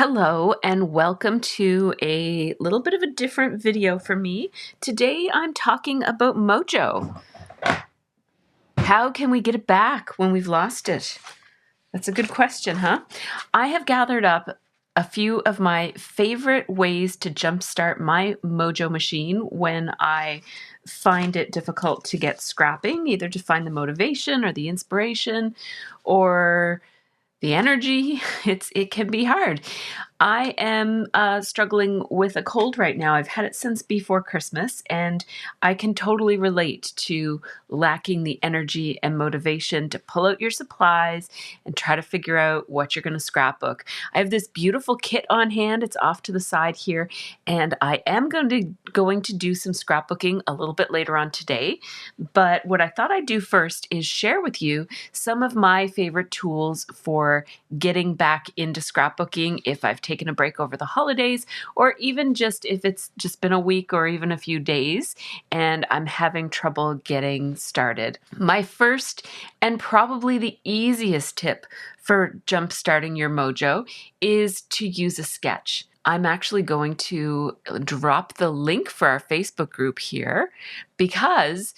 Hello and welcome to a little bit of a different video for me. Today I'm talking about Mojo. How can we get it back when we've lost it? That's a good question, huh? I have gathered up a few of my favorite ways to jumpstart my Mojo machine when I find it difficult to get scrapping, either to find the motivation or the inspiration or the energy. It can be hard. I am struggling with a cold right now. I've had it since before Christmas, and I can totally relate to lacking the energy and motivation to pull out your supplies and try to figure out what you're going to scrapbook. I have this beautiful kit on hand. It's off to the side here, and I am going to do some scrapbooking a little bit later on today. But what I thought I'd do first is share with you some of my favorite tools for getting back into scrapbooking if I've taken a break over the holidays, or even just if it's just been a week or even a few days and I'm having trouble getting started. My first and probably the easiest tip for jump-starting your Mojo is to use a sketch. I'm actually going to drop the link for our Facebook group here because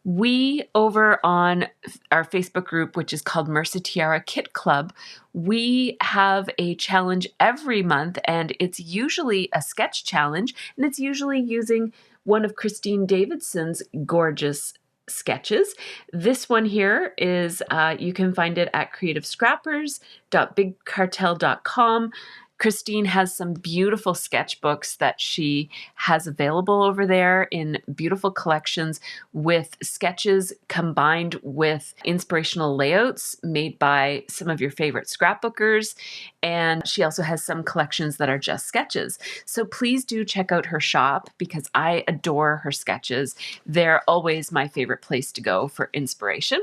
we, over on our Facebook group, which is called MercyTiara Kit Club, we have a challenge every month, and it's usually a sketch challenge, and it's usually using one of Christine Davidson's gorgeous sketches. This one here is, you can find it at creativescrappers.bigcartel.com. Christine has some beautiful sketchbooks that she has available over there in beautiful collections with sketches combined with inspirational layouts made by some of your favorite scrapbookers. And she also has some collections that are just sketches. So please do check out her shop because I adore her sketches. They're always my favorite place to go for inspiration.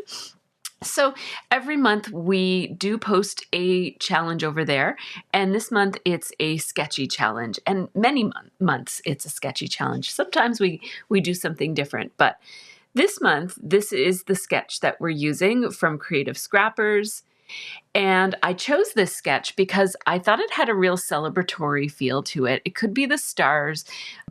So every month we do post a challenge over there, and this month it's a sketchy challenge, and many months it's a sketchy challenge. Sometimes we do something different, but this month this is the sketch that we're using from Creative Scrappers. And I chose this sketch because I thought it had a real celebratory feel to it. It could be the stars,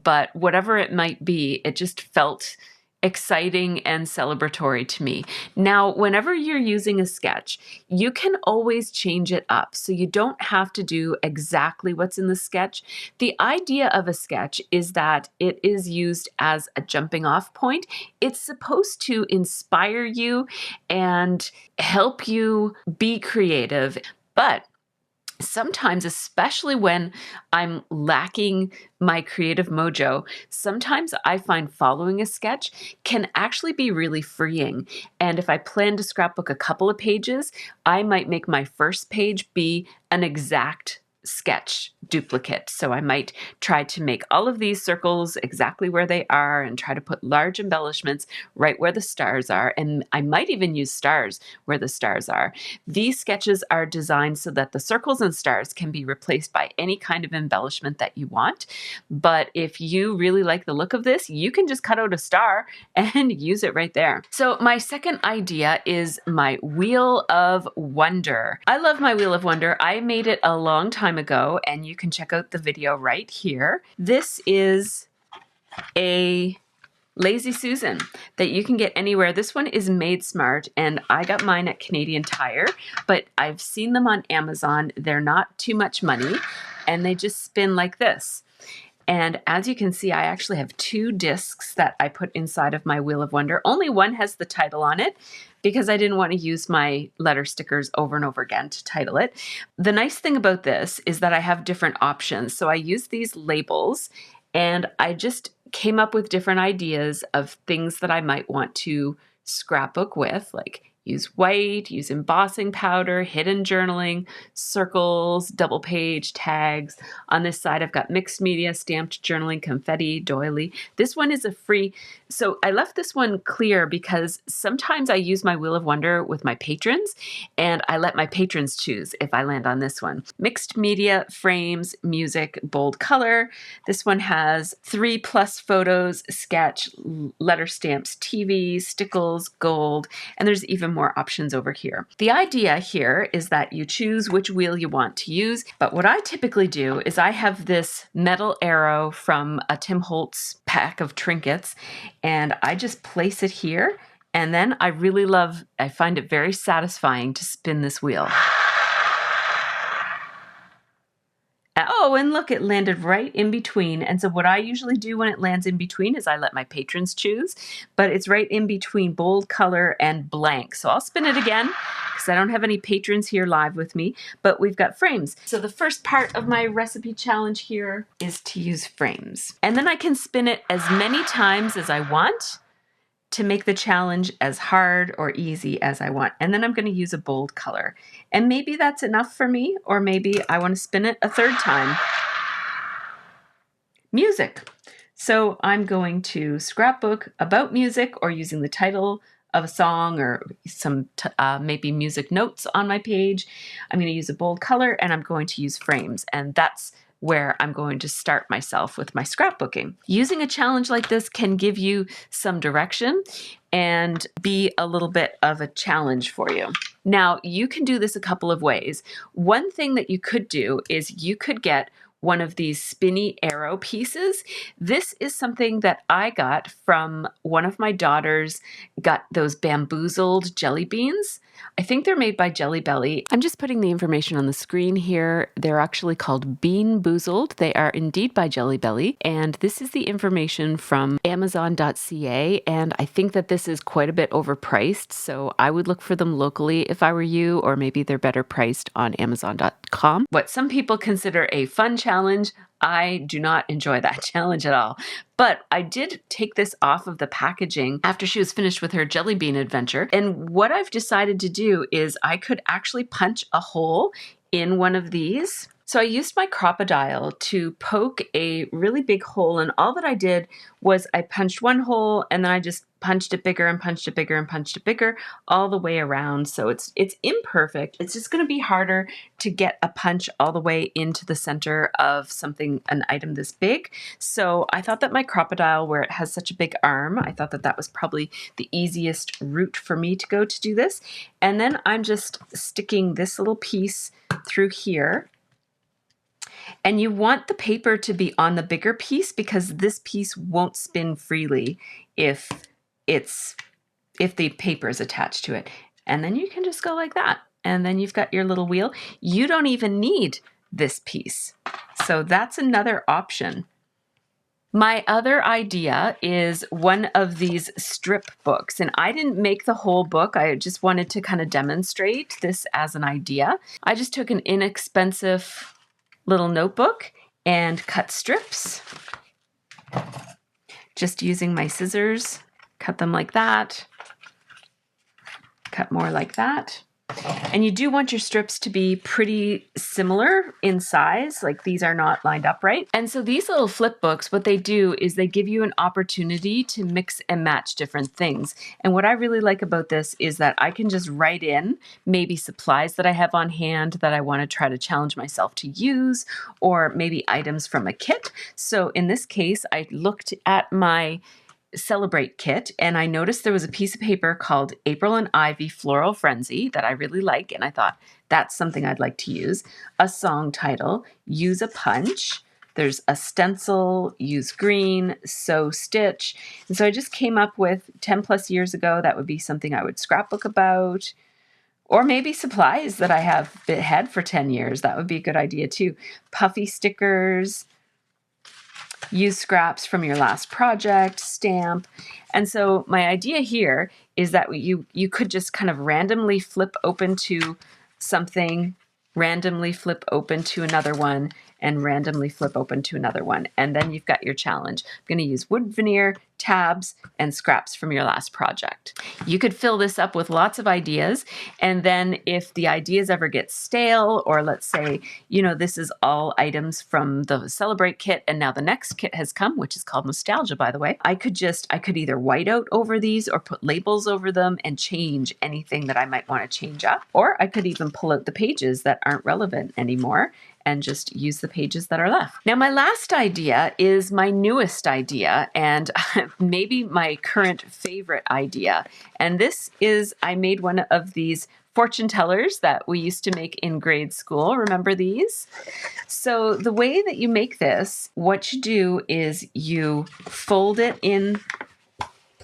but whatever it might be, it just felt exciting and celebratory to me. Now, whenever you're using a sketch, you can always change it up. So you don't have to do exactly what's in the sketch. The idea of a sketch is that it is used as a jumping off point. It's supposed to inspire you and help you be creative. But sometimes, especially when I'm lacking my creative mojo, sometimes I find following a sketch can actually be really freeing. And if I plan to scrapbook a couple of pages, I might make my first page be an exact sketch duplicate. So I might try to make all of these circles exactly where they are and try to put large embellishments right where the stars are. And I might even use stars where the stars are. These sketches are designed so that the circles and stars can be replaced by any kind of embellishment that you want. But if you really like the look of this, you can just cut out a star and use it right there. So my second idea is my Wheel of Wonder. I love my Wheel of Wonder. I made it a long time ago, and you can check out the video right here. This is a Lazy Susan that you can get anywhere. This one is made smart, and I got mine at Canadian Tire, but I've seen them on Amazon. They're not too much money, and they just spin like this. And as you can see, I actually have two discs that I put inside of my Wheel of Wonder. Only one has the title on it because I didn't want to use my letter stickers over and over again to title it. The nice thing about this is that I have different options. So I use these labels, and I just came up with different ideas of things that I might want to scrapbook with, like use white, use embossing powder, hidden journaling, circles, double page, tags. On this side, I've got mixed media, stamped journaling, confetti, doily. This one is a free, so I left this one clear because sometimes I use my Wheel of Wonder with my patrons, and I let my patrons choose if I land on this one. Mixed media, frames, music, bold color. This one has 3+ photos, sketch, letter stamps, TV, stickles, gold, and there's even more options over here. The idea here is that you choose which wheel you want to use, but what I typically do is I have this metal arrow from a Tim Holtz pack of trinkets, and I just place it here, and then I find it very satisfying to spin this wheel. Oh, and look, it landed right in between. And so what I usually do when it lands in between is I let my patrons choose, but it's right in between bold color and blank. So I'll spin it again because I don't have any patrons here live with me, but we've got frames. So the first part of my recipe challenge here is to use frames. And then I can spin it as many times as I want to make the challenge as hard or easy as I want. And then I'm going to use a bold color. And maybe that's enough for me, or maybe I want to spin it a third time. Music. So I'm going to scrapbook about music, or using the title of a song, or some maybe music notes on my page. I'm going to use a bold color, and I'm going to use frames. And that's where I'm going to start myself with my scrapbooking. Using a challenge like this can give you some direction and be a little bit of a challenge for you. Now, you can do this a couple of ways. One thing that you could do is you could get one of these Spinny Arrow pieces. This is something that I got from one of my daughters, got those bamboozled jelly beans. I think they're made by Jelly Belly. I'm just putting the information on the screen here. They're actually called Bean Boozled. They are indeed by Jelly Belly. And this is the information from Amazon.ca. And I think that this is quite a bit overpriced. So I would look for them locally if I were you, or maybe they're better priced on Amazon.com. What some people consider a fun challenge, I do not enjoy that challenge at all. But I did take this off of the packaging after she was finished with her jelly bean adventure. And what I've decided to do is I could actually punch a hole in one of these. So I used my crocodile to poke a really big hole, and all that I did was I punched one hole, and then I just punched it bigger and punched it bigger and punched it bigger all the way around. So it's imperfect. It's just going to be harder to get a punch all the way into the center of an item this big. So I thought that my crocodile, where it has such a big arm, I thought that that was probably the easiest route for me to go to do this. And then I'm just sticking this little piece through here. And you want the paper to be on the bigger piece, because this piece won't spin freely if the paper is attached to it. And then you can just go like that. And then you've got your little wheel. You don't even need this piece. So that's another option. My other idea is one of these strip books, and I didn't make the whole book. I just wanted to kind of demonstrate this as an idea. I just took an inexpensive little notebook and cut strips, just using my scissors. Cut them like that, cut more like that. And you do want your strips to be pretty similar in size, like these are not lined up right. And so these little flip books, what they do is they give you an opportunity to mix and match different things. And what I really like about this is that I can just write in maybe supplies that I have on hand that I want to try to challenge myself to use, or maybe items from a kit. So in this case, I looked at my Celebrate kit, and I noticed there was a piece of paper called April and Ivy Floral Frenzy that I really like, and I thought that's something I'd like to use. A song title, Use a Punch. There's a stencil, Use Green, Sew Stitch. And so I just came up with 10 plus years ago, that would be something I would scrapbook about. Or maybe supplies that I have had for 10 years. That would be a good idea too. Puffy stickers. Use scraps from your last project, stamp. And so my idea here is that you could just kind of randomly flip open to something, randomly flip open to another one, and randomly flip open to another one. And then you've got your challenge. I'm going to use wood veneer, tabs, and scraps from your last project. You could fill this up with lots of ideas. And then if the ideas ever get stale, or let's say, this is all items from the Celebrate kit, and now the next kit has come, which is called Nostalgia, by the way, I could either white out over these or put labels over them and change anything that I might want to change up. Or I could even pull out the pages that aren't relevant anymore and just use the pages that are left. Now, my last idea is my newest idea and maybe my current favorite idea. And this is, I made one of these fortune tellers that we used to make in grade school. Remember these? So the way that you make this, what you do is you fold it in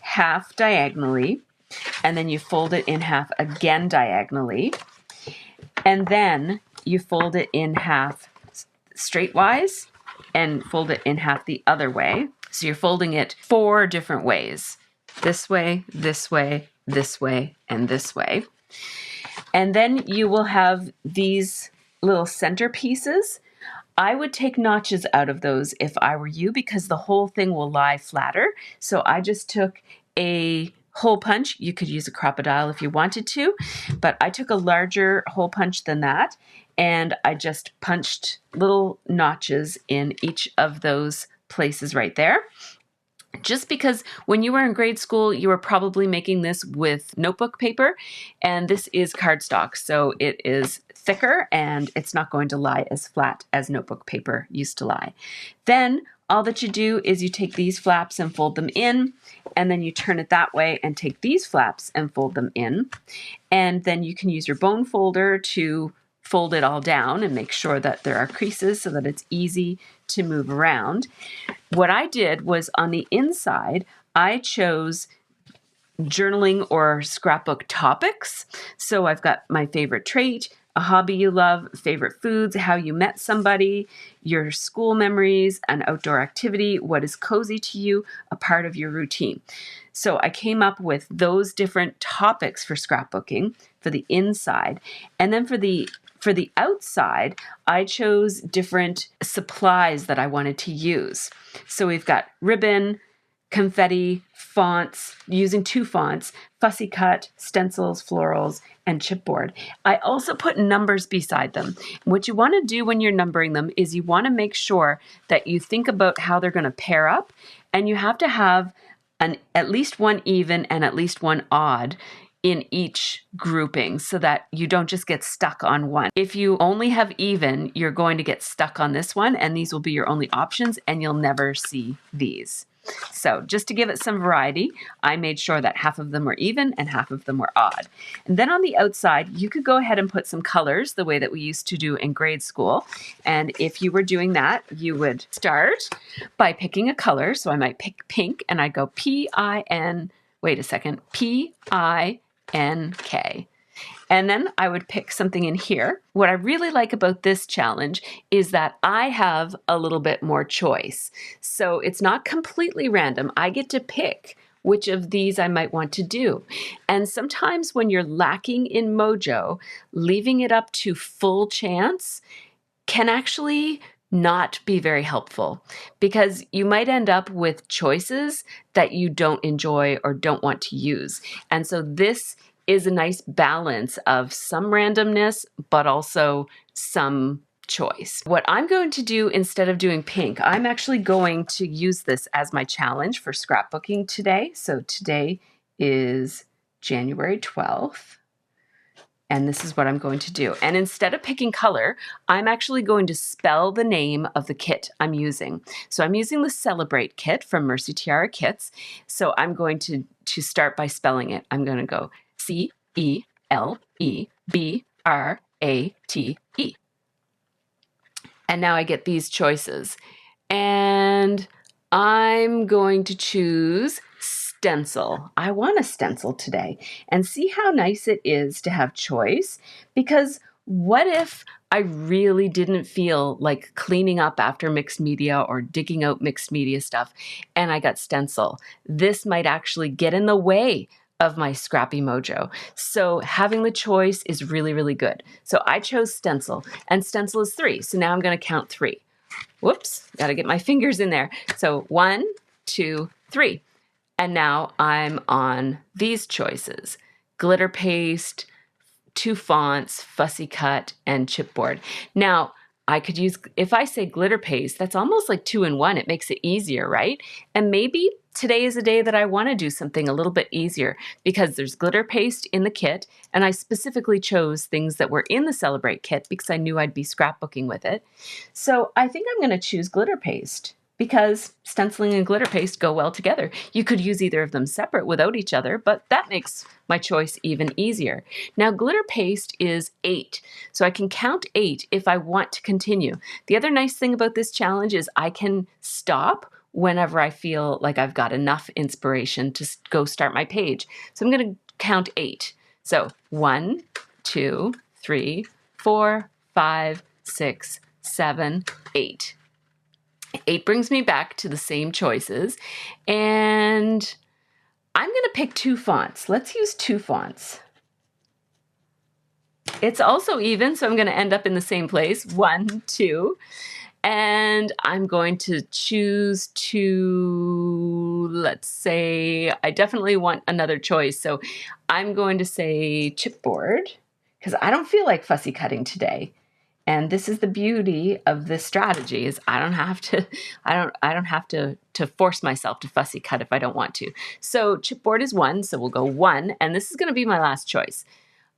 half diagonally, and then you fold it in half again diagonally, and then you fold it in half straightwise and fold it in half the other way. So you're folding it 4 different ways. This way, this way, this way, and this way. And then you will have these little center pieces. I would take notches out of those if I were you, because the whole thing will lie flatter. So I just took a hole punch. You could use a crocodile if you wanted to, but I took a larger hole punch than that, and I just punched little notches in each of those places right there. Just because when you were in grade school, you were probably making this with notebook paper, and this is cardstock, so it is thicker and it's not going to lie as flat as notebook paper used to lie. Then all that you do is you take these flaps and fold them in, and then you turn it that way and take these flaps and fold them in, and then you can use your bone folder to fold it all down and make sure that there are creases so that it's easy to move around. What I did was on the inside, I chose journaling or scrapbook topics. So I've got my favorite trait, a hobby you love, favorite foods, how you met somebody, your school memories, an outdoor activity, what is cozy to you, a part of your routine. So I came up with those different topics for scrapbooking for the inside. And then for the outside, I chose different supplies that I wanted to use. So we've got ribbon, confetti, fonts, using 2 fonts, fussy cut, stencils, florals, and chipboard. I also put numbers beside them. What you want to do when you're numbering them is you want to make sure that you think about how they're going to pair up, and you have to have at least one even and at least one odd in each grouping so that you don't just get stuck on one. If you only have even, you're going to get stuck on this one, and these will be your only options, and you'll never see these. So just to give it some variety, I made sure that half of them were even and half of them were odd. And then on the outside, you could go ahead and put some colors the way that we used to do in grade school. And if you were doing that, you would start by picking a color. So I might pick pink, and I'd go P-I-N, wait a second, P-I-N-K. And then I would pick something in here. What I really like about this challenge is that I have a little bit more choice. So it's not completely random. I get to pick which of these I might want to do. And sometimes when you're lacking in Mojo, leaving it up to full chance can actually not be very helpful, because you might end up with choices that you don't enjoy or don't want to use. And so this is a nice balance of some randomness, but also some choice. What I'm going to do instead of doing pink, I'm actually going to use this as my challenge for scrapbooking today. So today is January 12th. And this is what I'm going to do. And instead of picking color, I'm actually going to spell the name of the kit I'm using. So I'm using the Celebrate kit from MercyTiara Kits. So I'm going to start by spelling it. I'm going to go C-E-L-E-B-R-A-T-E. And now I get these choices. And I'm going to choose stencil. I want a stencil today. And see how nice it is to have choice? Because what if I really didn't feel like cleaning up after mixed media or digging out mixed media stuff and I got stencil? This might actually get in the way of my scrappy mojo. So having the choice is really, really good. So I chose stencil, and stencil is 3. So now I'm going to count 3. Whoops, got to get my fingers in there. So 1, 2, 3. And now I'm on these choices: glitter paste, 2 fonts, fussy cut, and chipboard. Now, I could use, if I say glitter paste, that's almost like 2-in-1. It makes it easier, right? And maybe today is a day that I want to do something a little bit easier because there's glitter paste in the kit, and I specifically chose things that were in the Celebrate kit because I knew I'd be scrapbooking with it. So I think I'm going to choose glitter paste because stenciling and glitter paste go well together. You could use either of them separate without each other, but that makes my choice even easier. Now, glitter paste is 8, so I can count 8 if I want to continue. The other nice thing about this challenge is I can stop whenever I feel like I've got enough inspiration to go start my page. So I'm going to count 8. So 1, 2, 3, 4, 5, 6, 7, 8. 8 brings me back to the same choices, and I'm going to pick 2 fonts. Let's use 2 fonts. It's also even, so I'm going to end up in the same place, 1, 2, and I'm going to choose to, let's say, I definitely want another choice, so I'm going to say chipboard, because I don't feel like fussy cutting today. And this is the beauty of this strategy is I don't have to force myself to fussy cut if I don't want to. So chipboard is 1, so we'll go 1, and this is going to be my last choice.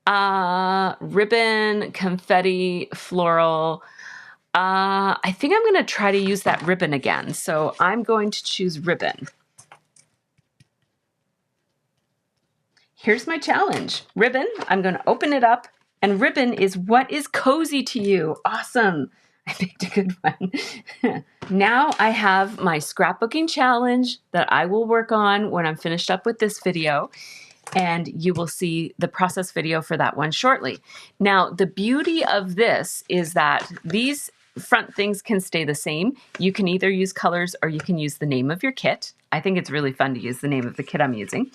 Ribbon, confetti, floral. I think I'm going to try to use that ribbon again. So I'm going to choose ribbon. Here's my challenge. Ribbon, I'm going to open it up. And ribbon is what is cozy to you. Awesome. I picked a good one. Now I have my scrapbooking challenge that I will work on when I'm finished up with this video. And you will see the process video for that one shortly. Now, the beauty of this is that these front things can stay the same. You can either use colors or you can use the name of your kit. I think it's really fun to use the name of the kit I'm using.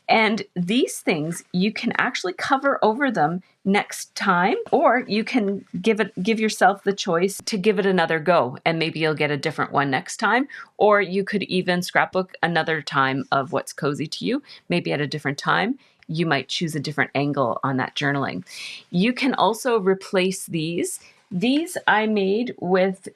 And these things, you can actually cover over them next time, or you can give yourself the choice to give it another go, and maybe you'll get a different one next time. Or you could even scrapbook another time of what's cozy to you, maybe at a different time. You might choose a different angle on that journaling. You can also replace these. These I made with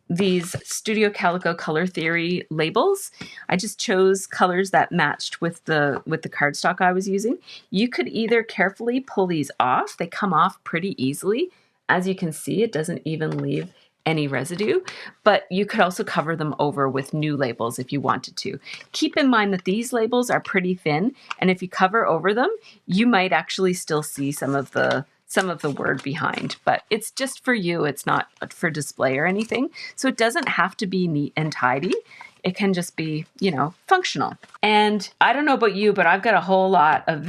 these Studio Calico Color Theory labels. I just chose colors that matched with the cardstock I was using. You could either carefully pull these off. They come off pretty easily. As you can see, it doesn't even leave any residue, but you could also cover them over with new labels if you wanted to. Keep in mind that these labels are pretty thin, and if you cover over them, you might actually still see some of the word behind, but it's just for you. It's not for display or anything. So it doesn't have to be neat and tidy. It can just be, functional. And I don't know about you, but I've got a whole lot of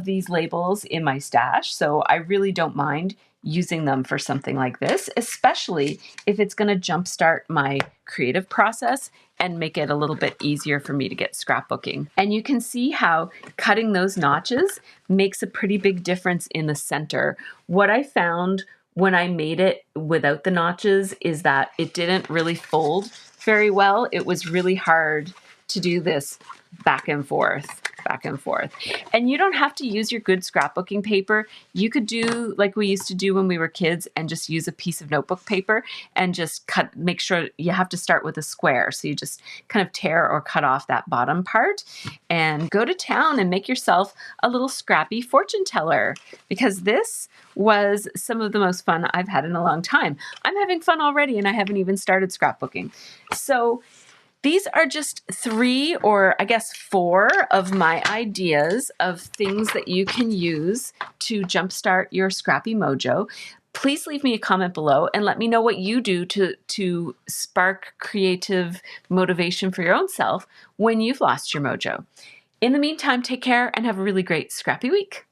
these labels in my stash. So I really don't mind using them for something like this, especially if it's going to jumpstart my creative process and make it a little bit easier for me to get scrapbooking. And you can see how cutting those notches makes a pretty big difference in the center. What I found when I made it without the notches is that it didn't really fold very well. It was really hard to do this back and forth. And you don't have to use your good scrapbooking paper. You could do like we used to do when we were kids and just use a piece of notebook paper and just make sure you have to start with a square. So you just kind of tear or cut off that bottom part and go to town and make yourself a little scrappy fortune teller, because this was some of the most fun I've had in a long time. I'm having fun already and I haven't even started scrapbooking. So these are just 3 or I guess 4 of my ideas of things that you can use to jumpstart your Scrappy Mojo. Please leave me a comment below and let me know what you do to spark creative motivation for your own self when you've lost your mojo. In the meantime, take care and have a really great Scrappy week.